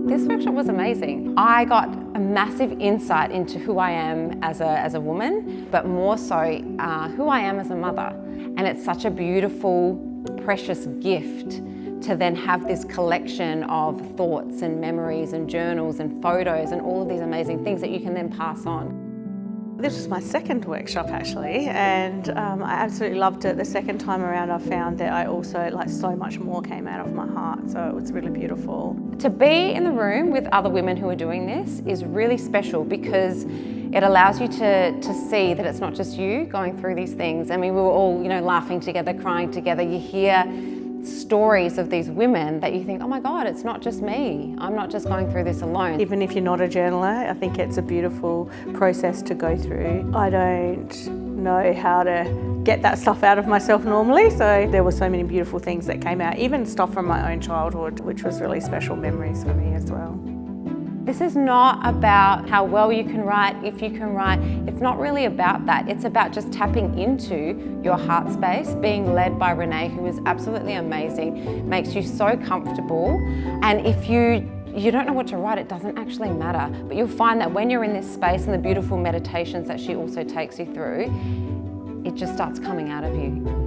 This workshop was amazing. I got a massive insight into who I am as a woman, but more so who I am as a mother. And it's such a beautiful, precious gift to then have this collection of thoughts and memories and journals and photos and all of these amazing things that you can then pass on. This was my second workshop actually, and I absolutely loved it. The second time around I found that I also, so much more came out of my heart, so it was really beautiful. To be in the room with other women who are doing this is really special because it allows you to see that it's not just you going through these things. I mean, we were all, laughing together, crying together. You hear stories of these women that you think, oh my God, it's not just me. I'm not just going through this alone. Even if you're not a journaler, I think it's a beautiful process to go through. I don't know how to get that stuff out of myself normally, so there were so many beautiful things that came out, even stuff from my own childhood, which was really special memories for me as well. This is not about how well you can write, if you can write. It's not really about that. It's about just tapping into your heart space, being led by Renee, who is absolutely amazing, makes you so comfortable. And if you don't know what to write, it doesn't actually matter. But you'll find that when you're in this space and the beautiful meditations that she also takes you through, it just starts coming out of you.